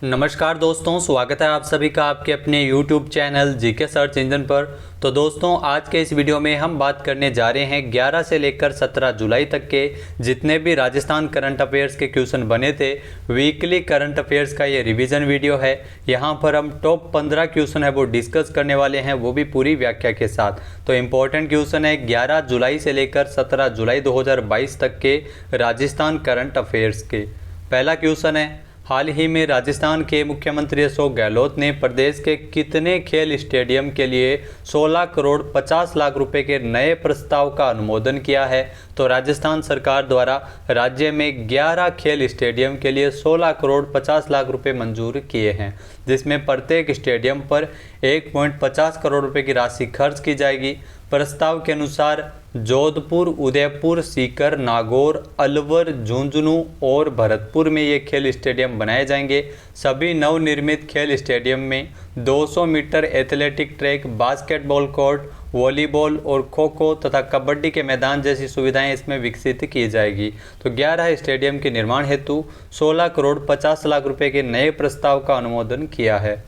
नमस्कार दोस्तों, स्वागत है आप सभी का आपके अपने YouTube channel GK search engine पर। तो दोस्तों, आज के इस वीडियो में हम बात करने जा रहे हैं 11 से लेकर 17 जुलाई तक के जितने भी राजस्थान करंट अफेयर्स के क्वेश्चन बने थे। वीकली करंट अफेयर्स का ये रिवीजन वीडियो है। यहाँ पर हम टॉप 15 क्वेश्चन है वो डिस्कस करने वाले हैं, वो भी पूरी व्याख्या के साथ। तो इम्पोर्टेंट क्वेश्चन है 11 जुलाई से लेकर 17 जुलाई 2022 तक के राजस्थान करंट अफेयर्स के। पहला क्वेश्चन है, हाल ही में राजस्थान के मुख्यमंत्री अशोक गहलोत ने प्रदेश के कितने खेल स्टेडियम के लिए 16 करोड़ 50 लाख रुपए के नए प्रस्ताव का अनुमोदन किया है? तो राजस्थान सरकार द्वारा राज्य में 11 खेल स्टेडियम के लिए 16 करोड़ 50 लाख रुपए मंजूर किए हैं, जिसमें प्रत्येक स्टेडियम पर 1.50 करोड़ रुपए की राशि खर्च की जाएगी। प्रस्ताव के अनुसार जोधपुर, उदयपुर, सीकर, नागौर, अलवर, झुंझुनू और भरतपुर में ये खेल स्टेडियम बनाए जाएंगे। सभी नवनिर्मित खेल स्टेडियम में 200 metre athletic track, basketball court, volleyball और खो खो तथा कबड्डी के मैदान जैसी सुविधाएं इसमें विकसित की जाएगी। तो 11 स्टेडियम के निर्माण हेतु 16 करोड़ 50 लाख रुपए के नए प्रस्ताव का अनुमोदन किया है।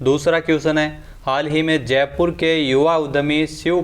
दूसरा क्वेश्चन है, हाल ही में जयपुर के युवा उद्यमी शिवम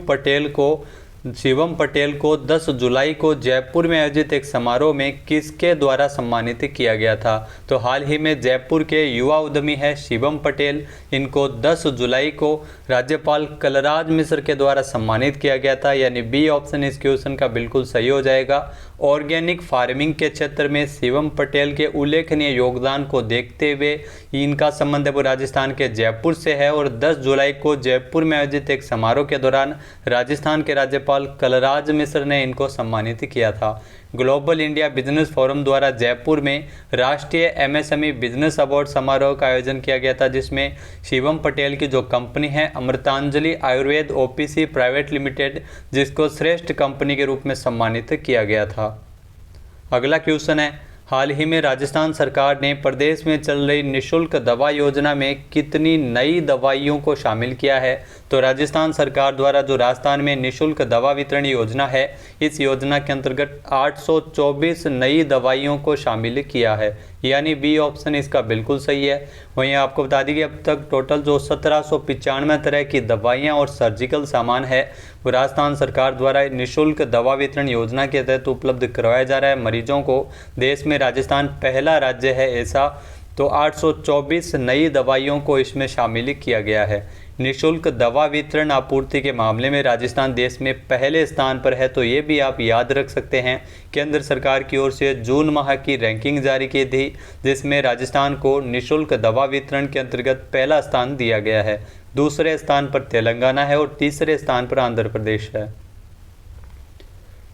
पटेल को 10 जुलाई को जयपुर में आयोजित एक समारोह में किसके द्वारा सम्मानित किया गया था? तो हाल ही में जयपुर के युवा उद्यमी है शिवम पटेल, इनको 10 जुलाई को राज्यपाल कलराज मिश्र के द्वारा सम्मानित किया गया था, यानी बी ऑप्शन इस क्वेश्चन का बिल्कुल सही हो जाएगा। ऑर्गेनिक फार्मिंग के क्षेत्र में शिवम पटेल के उल्लेखनीय योगदान को देखते हुए इनका संबंध वो राजस्थान के जयपुर से है और 10 जुलाई को जयपुर में आयोजित एक समारोह के दौरान राजस्थान के राज्यपाल कलराज मिश्र ने इनको सम्मानित किया था। ग्लोबल इंडिया बिजनेस फोरम द्वारा जयपुर में राष्ट्रीय एमएसएमई बिजनेस अवार्ड समारोह का आयोजन किया गया था, जिसमें शिवम पटेल की जो कंपनी है अमृतांजलि आयुर्वेद ओपीसी प्राइवेट लिमिटेड, जिसको श्रेष्ठ कंपनी के रूप में सम्मानित किया गया था। अगला क्वेश्चन है, हाल ही में राजस्थान सरकार ने प्रदेश में चल रही निःशुल्क दवा योजना में कितनी नई दवाइयों को शामिल किया है? तो राजस्थान सरकार द्वारा जो राजस्थान में निःशुल्क दवा वितरण योजना है, इस योजना के अंतर्गत 824 नई दवाइयों को शामिल किया है, यानी बी ऑप्शन इसका बिल्कुल सही है। वहीं आपको बता दी कि अब तक टोटल जो 1795 तरह की दवाइयाँ और सर्जिकल सामान है वो राजस्थान सरकार द्वारा निःशुल्क दवा वितरण योजना के तहत उपलब्ध करवाया जा रहा है मरीजों को। देश में राजस्थान पहला राज्य है ऐसा, तो 824 नई दवाइयों को इसमें शामिल किया गया है। निःशुल्क दवा वितरण आपूर्ति के मामले में राजस्थान देश में पहले स्थान पर है, तो ये भी आप याद रख सकते हैं। केंद्र सरकार की ओर से जून माह की रैंकिंग जारी की थी, जिसमें राजस्थान को निःशुल्क दवा वितरण के अंतर्गत पहला स्थान दिया गया है। दूसरे स्थान पर तेलंगाना है और तीसरे स्थान पर आंध्र प्रदेश है।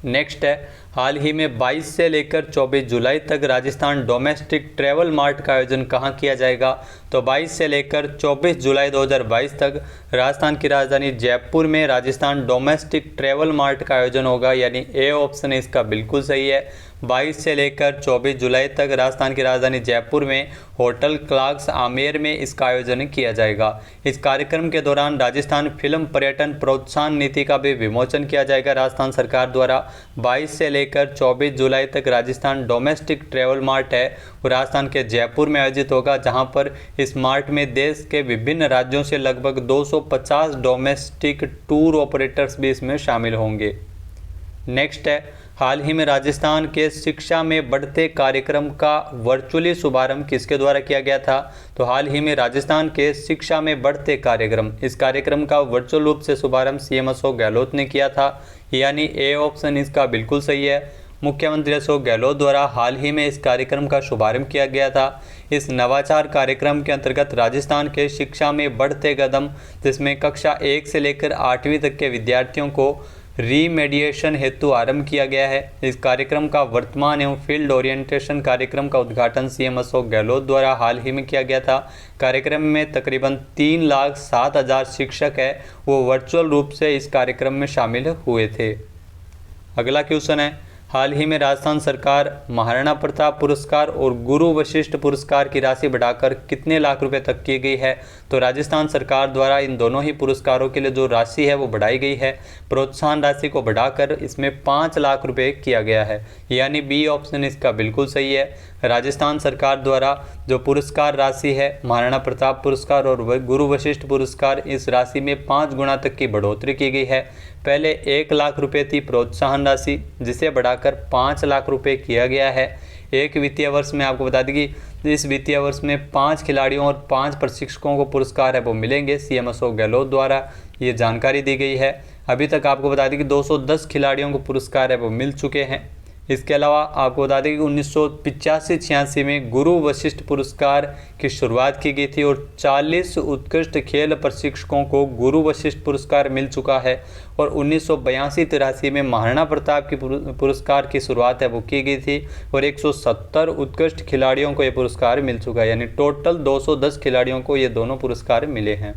नेक्स्ट है, हाल ही में 22 से लेकर 24 जुलाई तक राजस्थान डोमेस्टिक ट्रैवल मार्ट का आयोजन कहाँ किया जाएगा? तो 22 से लेकर 24 जुलाई 2022 तक राजस्थान की राजधानी जयपुर में राजस्थान डोमेस्टिक ट्रैवल मार्ट का आयोजन होगा, यानी ए ऑप्शन इसका बिल्कुल सही है। 22 से लेकर 24 जुलाई तक राजस्थान की राजधानी जयपुर में होटल क्लार्क्स आमेर में इसका आयोजन किया जाएगा। इस कार्यक्रम के दौरान राजस्थान फिल्म पर्यटन प्रोत्साहन नीति का भी विमोचन किया जाएगा राजस्थान सरकार द्वारा। 22 से लेकर 24 जुलाई तक राजस्थान डोमेस्टिक ट्रैवल मार्ट है वो राजस्थान के जयपुर में आयोजित होगा, जहां पर इस मार्ट में देश के विभिन्न राज्यों से लगभग 250 डोमेस्टिक टूर ऑपरेटर्स भी इसमें शामिल होंगे। नेक्स्ट है, हाल ही में राजस्थान के शिक्षा में बढ़ते कार्यक्रम का वर्चुअली शुभारंभ किसके द्वारा किया गया था? तो हाल ही में राजस्थान के शिक्षा में बढ़ते कार्यक्रम, इस कार्यक्रम का वर्चुअल रूप से शुभारंभ सीएम अशोक गहलोत ने किया था, यानी ए ऑप्शन इसका बिल्कुल सही है। मुख्यमंत्री अशोक गहलोत द्वारा हाल ही में इस कार्यक्रम का शुभारंभ किया गया था। इस नवाचार कार्यक्रम के अंतर्गत राजस्थान के शिक्षा में बढ़ते कदम, जिसमें कक्षा 1 से लेकर 8वीं तक के विद्यार्थियों को रीमेडिएशन हेतु आरंभ किया गया है। इस कार्यक्रम का वर्तमान एवं फील्ड ओरिएंटेशन कार्यक्रम का उद्घाटन सीएम अशोक गहलोत द्वारा हाल ही में किया गया था। कार्यक्रम में तकरीबन 3,07,000 शिक्षक है वो वर्चुअल रूप से इस कार्यक्रम में शामिल हुए थे। अगला क्वेश्चन है, हाल ही में राजस्थान सरकार महाराणा प्रताप पुरस्कार और गुरु वशिष्ठ पुरस्कार की राशि बढ़ाकर कितने लाख रुपए तक की गई है? तो राजस्थान सरकार द्वारा इन दोनों ही पुरस्कारों के लिए जो राशि है वो बढ़ाई गई है। प्रोत्साहन राशि को बढ़ाकर इसमें 5 लाख रुपए किया गया है, यानी बी ऑप्शन इसका बिल्कुल सही है। राजस्थान सरकार द्वारा जो पुरस्कार राशि है महाराणा प्रताप पुरस्कार और गुरु वशिष्ठ पुरस्कार, इस राशि में 5 गुना तक की बढ़ोतरी की गई है। पहले 1 लाख रुपये थी प्रोत्साहन राशि, जिसे बढ़ाकर 5 लाख रुपये किया गया है। एक वित्तीय वर्ष में आपको बता दें कि इस वित्तीय वर्ष में 5 खिलाड़ियों और 5 प्रशिक्षकों को पुरस्कार है वो मिलेंगे। सीएम अशोक गहलोत द्वारा ये जानकारी दी गई है। अभी तक आपको बता दें कि 210 खिलाड़ियों को पुरस्कार है वो मिल चुके हैं। इसके अलावा आपको बता दें कि 1985-86 में गुरु वशिष्ठ पुरस्कार की शुरुआत की गई थी और 40 उत्कृष्ट खेल प्रशिक्षकों को गुरु वशिष्ठ पुरस्कार मिल चुका है। और 1982-83 में महाराणा प्रताप की पुरस्कार की शुरुआत है वो की गई थी और 170 उत्कृष्ट खिलाड़ियों को ये पुरस्कार मिल चुका है, यानी टोटल 210 खिलाड़ियों को ये दोनों पुरस्कार मिले हैं।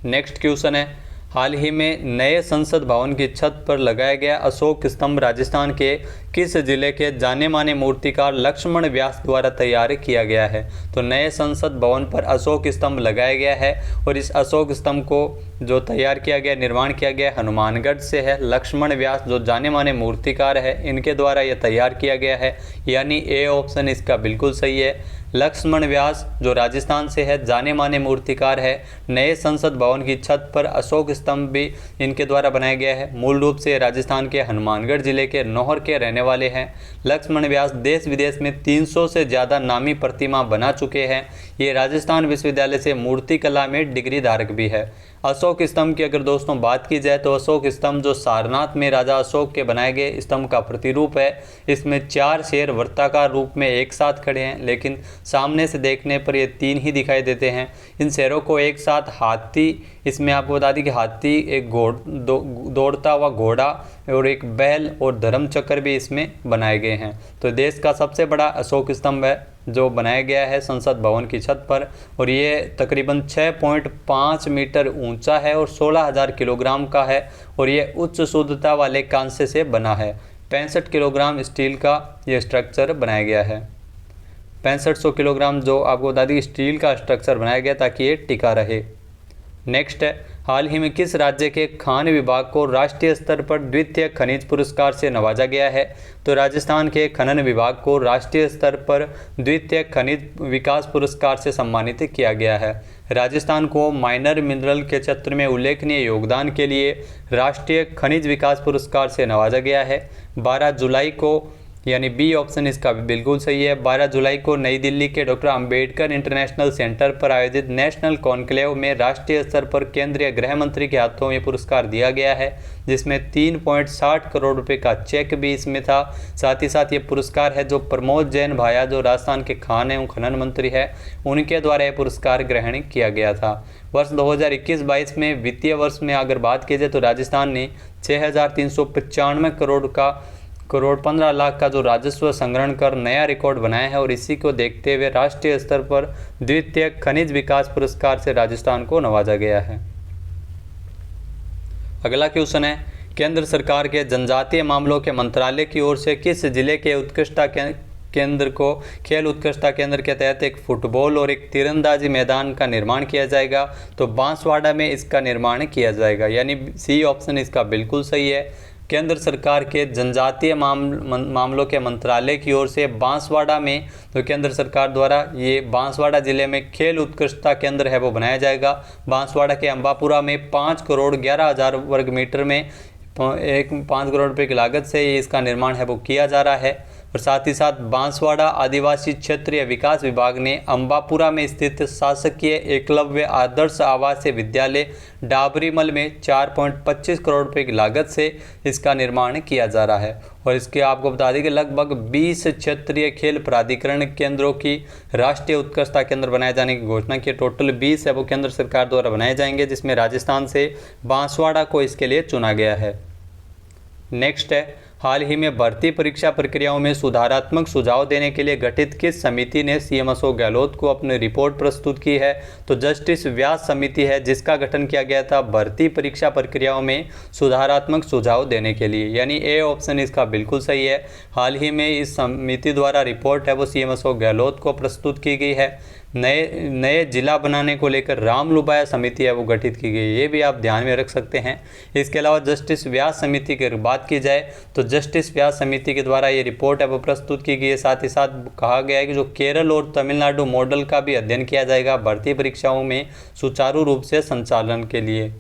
नेक्स्ट क्वेश्चन है, हाल ही में नए संसद भवन की छत पर लगाया गया अशोक स्तंभ राजस्थान के किस जिले के जाने माने मूर्तिकार लक्ष्मण व्यास द्वारा तैयार किया गया है? तो नए संसद भवन पर अशोक स्तंभ लगाया गया है और इस अशोक स्तंभ को जो तैयार किया गया, निर्माण किया गया हनुमानगढ़ से है। लक्ष्मण व्यास जो जाने माने मूर्तिकार है, इनके द्वारा यह तैयार किया गया है, यानी ए ऑप्शन इसका बिल्कुल सही है। लक्ष्मण व्यास जो राजस्थान से है, जाने माने मूर्तिकार है। नए संसद भवन की छत पर अशोक स्तंभ भी इनके द्वारा बनाया गया है। मूल रूप से राजस्थान के हनुमानगढ़ जिले के नौहर के रहने वाले हैं। लक्ष्मण व्यास देश विदेश में 300 से ज़्यादा नामी प्रतिमा बना चुके हैं। ये राजस्थान विश्वविद्यालय से मूर्ति कला में डिग्री धारक भी है। अशोक स्तंभ की अगर दोस्तों बात की जाए तो अशोक स्तंभ जो सारनाथ में राजा अशोक के बनाए गए स्तंभ का प्रतिरूप है। इसमें 4 शेर वर्ताकार रूप में एक साथ खड़े हैं, लेकिन सामने से देखने पर ये 3 ही दिखाई देते हैं। इन शेरों को एक साथ हाथी, इसमें आपको बता दें कि हाथी, एक दौड़ता हुआ घोड़ा और एक बैल और धर्मचक्र भी इसमें बनाए गए हैं। तो देश का सबसे बड़ा अशोक स्तंभ है जो बनाया गया है संसद भवन की छत पर, और ये तकरीबन 6.5 मीटर ऊंचा है और 16,000 किलोग्राम का है और ये उच्च शुद्धता वाले कांस्य से बना है। 65 किलोग्राम स्टील का ये स्ट्रक्चर बनाया गया है। 6500 किलोग्राम जो आपको बता दें स्टील का स्ट्रक्चर बनाया गया ताकि ये टिका रहे। नेक्स्ट है, हाल ही में किस राज्य के खान विभाग को राष्ट्रीय स्तर पर द्वितीय खनिज पुरस्कार से नवाजा गया है? तो राजस्थान के खनन विभाग को राष्ट्रीय स्तर पर द्वितीय खनिज विकास पुरस्कार से सम्मानित किया गया है। राजस्थान को माइनर मिनरल के क्षेत्र में उल्लेखनीय योगदान के लिए राष्ट्रीय खनिज विकास पुरस्कार से नवाजा गया है। 12 जुलाई को, यानी बी ऑप्शन इसका बिल्कुल सही है, 12 जुलाई को नई दिल्ली के डॉक्टर अंबेडकर इंटरनेशनल सेंटर पर आयोजित नेशनल कॉन्क्लेव में राष्ट्रीय स्तर पर केंद्रीय गृह मंत्री के हाथों ये पुरस्कार दिया गया है, जिसमें 3.60 करोड़ रुपए का चेक भी इसमें था। साथ ही साथ ये पुरस्कार है जो प्रमोद जैन भाया जो राजस्थान के खान एवं खनन मंत्री है, उनके द्वारा यह पुरस्कार ग्रहण किया गया था। वर्ष 2021-22 में वित्तीय वर्ष में अगर बात की जाए तो राजस्थान ने 6,395 करोड़ 15 लाख का जो राजस्व संग्रहण कर नया रिकॉर्ड बनाया है, और इसी को देखते हुए राष्ट्रीय स्तर पर द्वितीय खनिज विकास पुरस्कार से राजस्थान को नवाजा गया है। अगला क्वेश्चन है, केंद्र सरकार के जनजातीय मामलों के मंत्रालय की ओर से किस जिले के उत्कृष्टता केंद्र को खेल उत्कृष्टता केंद्र के तहत एक फुटबॉल और एक तीरंदाजी मैदान का निर्माण किया जाएगा? तो बांसवाड़ा में इसका निर्माण किया जाएगा, यानी सी ऑप्शन इसका बिल्कुल सही है। केंद्र सरकार के जनजातीय मामलों के मंत्रालय की ओर से बांसवाड़ा में, तो केंद्र सरकार द्वारा ये बांसवाड़ा जिले में खेल उत्कृष्टता केंद्र है वो बनाया जाएगा। बांसवाड़ा के अंबापुरा में 5 करोड़ 11 हज़ार वर्ग मीटर में 5 करोड़ रुपए की लागत से इसका निर्माण है वो किया जा रहा है। और साथ ही साथ बांसवाड़ा आदिवासी क्षेत्रीय विकास विभाग ने अंबापुरा में स्थित शासकीय एकलव्य आदर्श आवासीय विद्यालय डाबरीमल में 4.25 करोड़ रुपए की लागत से इसका निर्माण किया जा रहा है। और इसके आपको बता दें कि लगभग 20 क्षेत्रीय खेल प्राधिकरण केंद्रों की राष्ट्रीय उत्कृष्टता केंद्र बनाए जाने की घोषणा की। टोटल 20 है वो केंद्र सरकार द्वारा बनाए जाएंगे, जिसमें राजस्थान से बांसवाड़ा को इसके लिए चुना गया है। नेक्स्ट है, हाल ही में भर्ती परीक्षा प्रक्रियाओं में सुधारात्मक सुझाव देने के लिए गठित किस समिति ने सीएम अशोक गहलोत को अपनी रिपोर्ट प्रस्तुत की है? तो जस्टिस व्यास समिति है जिसका गठन किया गया था भर्ती परीक्षा प्रक्रियाओं में सुधारात्मक सुझाव देने के लिए, यानी ए ऑप्शन इसका बिल्कुल सही है। हाल ही में इस समिति द्वारा रिपोर्ट है वो सीएम अशोक गहलोत को प्रस्तुत की गई है। नए नए जिला बनाने को लेकर रामलुबाया समिति है वो गठित की गई, ये भी आप ध्यान में रख सकते हैं। इसके अलावा जस्टिस व्यास समिति की अगर बात की जाए तो जस्टिस व्यास समिति के द्वारा ये रिपोर्ट है वो प्रस्तुत की गई है। साथ ही साथ कहा गया है कि जो केरल और तमिलनाडु मॉडल का भी अध्ययन किया जाएगा भर्ती परीक्षाओं में सुचारू रूप से संचालन के लिए।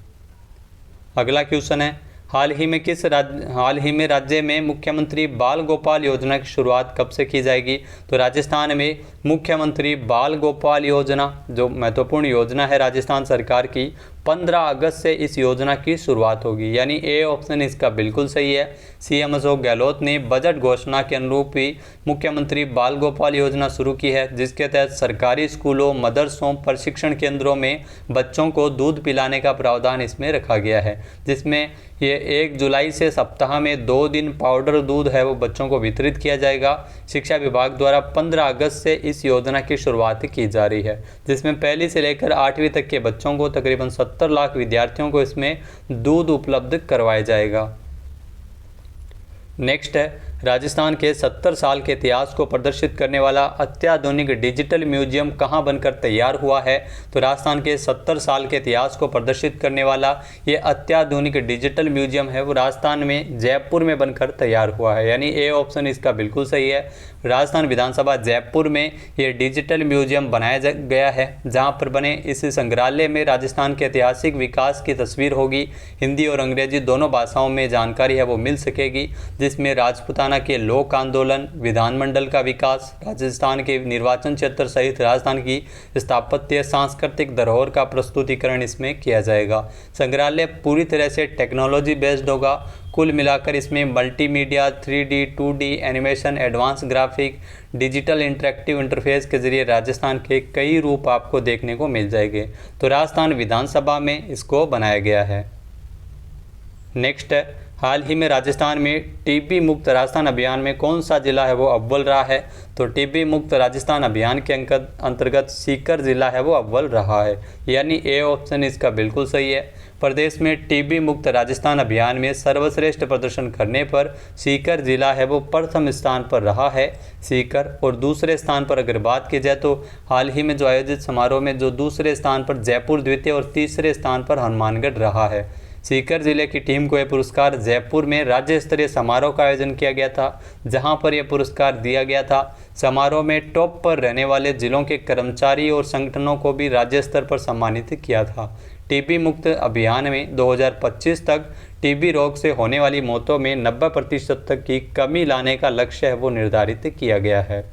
अगला क्वेश्चन है, हाल ही में राज्य में मुख्यमंत्री बाल गोपाल योजना की शुरुआत कब से की जाएगी? तो राजस्थान में मुख्यमंत्री बाल गोपाल योजना जो महत्वपूर्ण योजना है राजस्थान सरकार की, 15 अगस्त से इस योजना की शुरुआत होगी, यानी ए ऑप्शन इसका बिल्कुल सही है। सीएम अशोक गहलोत ने बजट घोषणा के अनुरूप ही मुख्यमंत्री बाल गोपाल योजना शुरू की है, जिसके तहत सरकारी स्कूलों, मदरसों, प्रशिक्षण केंद्रों में बच्चों को दूध पिलाने का प्रावधान इसमें रखा गया है, जिसमें ये 1 जुलाई से सप्ताह में 2 दिन पाउडर दूध है वो बच्चों को वितरित किया जाएगा। शिक्षा विभाग द्वारा 15 अगस्त से इस योजना की शुरुआत की जा रही है, जिसमें पहली से लेकर 8वीं तक के बच्चों को तकरीबन 70 लाख विद्यार्थियों को इसमें दूध उपलब्ध करवाया जाएगा। नेक्स्ट है, राजस्थान के 70 साल के इतिहास को प्रदर्शित करने वाला अत्याधुनिक डिजिटल म्यूजियम कहाँ बनकर तैयार हुआ है? तो राजस्थान के 70 साल के इतिहास को प्रदर्शित करने वाला ये अत्याधुनिक डिजिटल म्यूजियम है वो राजस्थान में जयपुर में बनकर तैयार हुआ है, यानी ए ऑप्शन इसका बिल्कुल सही है। राजस्थान विधानसभा जयपुर में ये डिजिटल म्यूजियम बनाया गया है, जहाँ पर बने इस संग्रहालय में राजस्थान के ऐतिहासिक विकास की तस्वीर होगी। हिंदी और अंग्रेजी दोनों भाषाओं में जानकारी है वो मिल सकेगी, जिसमें राजपूताना के लोक आंदोलन, विधानमंडल का विकास, राजस्थान के निर्वाचन क्षेत्र सहित राजस्थान की स्थापत्य सांस्कृतिक धरोहर का प्रस्तुतिकरण इसमें किया जाएगा। संग्रहालय पूरी तरह से टेक्नोलॉजी बेस्ड होगा। कुल मिलाकर इसमें multimedia, 3D, 2D animation, advance graphic, digital interactive interface के जरिए राजस्थान के कई रूप आपको देखने को मिल जाएंगे। तो राजस्थान विधानसभा में इसको बनाया गया है। नेक्स्ट है, हाल ही में राजस्थान में टीबी मुक्त राजस्थान अभियान में कौन सा जिला है वो अव्वल रहा है? तो टीबी मुक्त राजस्थान अभियान के अंतर्गत सीकर जिला है वो अव्वल रहा है, यानी ए ऑप्शन इसका बिल्कुल सही है। प्रदेश में टीबी मुक्त राजस्थान अभियान में सर्वश्रेष्ठ प्रदर्शन करने पर सीकर जिला है वो प्रथम स्थान पर रहा है, सीकर। और दूसरे स्थान पर अगर बात की जाए तो हाल ही में जो आयोजित समारोह में जो दूसरे स्थान पर जयपुर द्वितीय और तीसरे स्थान पर हनुमानगढ़ रहा है। सीकर जिले की टीम को यह पुरस्कार जयपुर में राज्य स्तरीय समारोह का आयोजन किया गया था, जहां पर यह पुरस्कार दिया गया था। समारोह में टॉप पर रहने वाले जिलों के कर्मचारी और संगठनों को भी राज्य स्तर पर सम्मानित किया था। टीबी मुक्त अभियान में 2025 तक टीबी रोग से होने वाली मौतों में 90% तक की कमी लाने का लक्ष्य है वो निर्धारित किया गया है।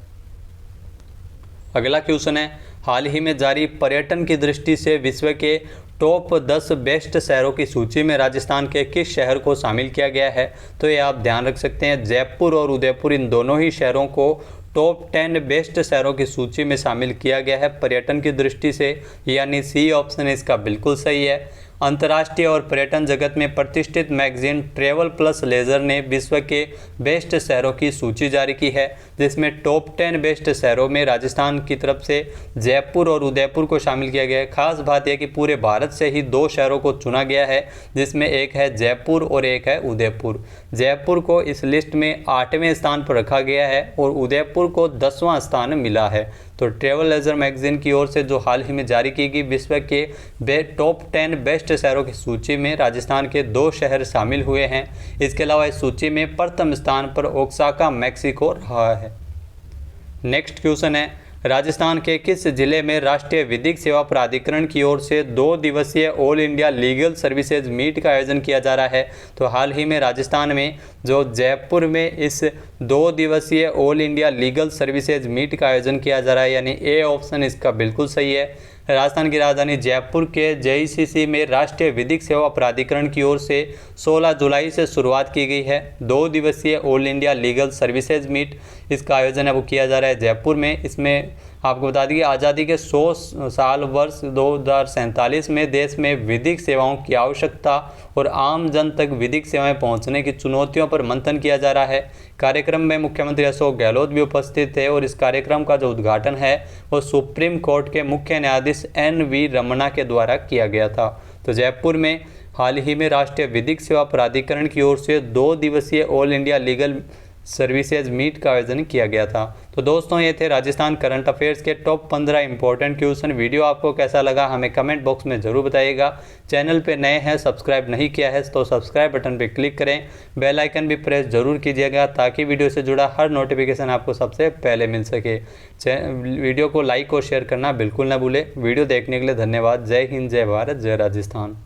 अगला क्वेश्चन है, हाल ही में जारी पर्यटन की दृष्टि से विश्व के टॉप 10 बेस्ट शहरों की सूची में राजस्थान के किस शहर को शामिल किया गया है? तो ये आप ध्यान रख सकते हैं, जयपुर और उदयपुर इन दोनों ही शहरों को टॉप 10 बेस्ट शहरों की सूची में शामिल किया गया है पर्यटन की दृष्टि से, यानी सी ऑप्शन इसका बिल्कुल सही है। अंतर्राष्ट्रीय और पर्यटन जगत में प्रतिष्ठित मैगजीन ट्रैवल प्लस लेजर ने विश्व के बेस्ट शहरों की सूची जारी की है, जिसमें टॉप 10 बेस्ट शहरों में राजस्थान की तरफ से जयपुर और उदयपुर को शामिल किया गया है। खास बात यह कि पूरे भारत से ही 2 शहरों को चुना गया है, जिसमें एक है जयपुर और एक है उदयपुर। जयपुर को इस लिस्ट में 8वें स्थान पर रखा गया है और उदयपुर को 10वां स्थान मिला है। तो ट्रैवल लेजर मैगजीन की ओर से जो हाल ही में जारी की गई विश्व के टॉप 10 बेस्ट शहरों की सूची में राजस्थान के 2 शहर शामिल हुए हैं। इसके अलावा इस सूची में प्रथम स्थान पर ओक्साका मैक्सिको रहा है। नेक्स्ट क्वेश्चन है, राजस्थान के किस जिले में राष्ट्रीय विधिक सेवा प्राधिकरण की ओर से 2 दिवसीय all India legal services meet का आयोजन किया जा रहा है? तो हाल ही में राजस्थान में जो जयपुर में इस 2 दिवसीय all India legal services meet का आयोजन किया जा रहा है, यानी ए ऑप्शन इसका बिल्कुल सही है। राजस्थान की राजधानी जयपुर के जेईसीसी में राष्ट्रीय विधिक सेवा प्राधिकरण की ओर से 16 जुलाई से शुरुआत की गई है 2 दिवसीय all India legal services meet. इसका आयोजन है वो किया जा रहा है जयपुर में। इसमें आपको बता दें कि आज़ादी के 100 साल वर्ष 2047 में देश में विधिक सेवाओं की आवश्यकता और आम जन तक विधिक सेवाएं पहुंचने की चुनौतियों पर मंथन किया जा रहा है। कार्यक्रम में मुख्यमंत्री अशोक गहलोत भी उपस्थित थे और इस कार्यक्रम का जो उद्घाटन है वो सुप्रीम कोर्ट के मुख्य न्यायाधीश NV रमन्ना के द्वारा किया गया था। तो जयपुर में हाल ही में राष्ट्रीय विधिक सेवा प्राधिकरण की ओर से 2 दिवसीय all India legal services meet का आयोजन किया गया था। तो दोस्तों ये थे राजस्थान करंट अफेयर्स के टॉप 15 इंपॉर्टेंट क्वेश्चन। वीडियो आपको कैसा लगा हमें कमेंट बॉक्स में ज़रूर बताइएगा। चैनल पे नए हैं, सब्सक्राइब नहीं किया है तो सब्सक्राइब बटन पे क्लिक करें, बेल आइकन भी प्रेस ज़रूर कीजिएगा ताकि वीडियो से जुड़ा हर नोटिफिकेशन आपको सबसे पहले मिल सके। वीडियो को लाइक और शेयर करना बिल्कुल ना भूलें। वीडियो देखने के लिए धन्यवाद। जय हिंद, जय भारत, जय राजस्थान।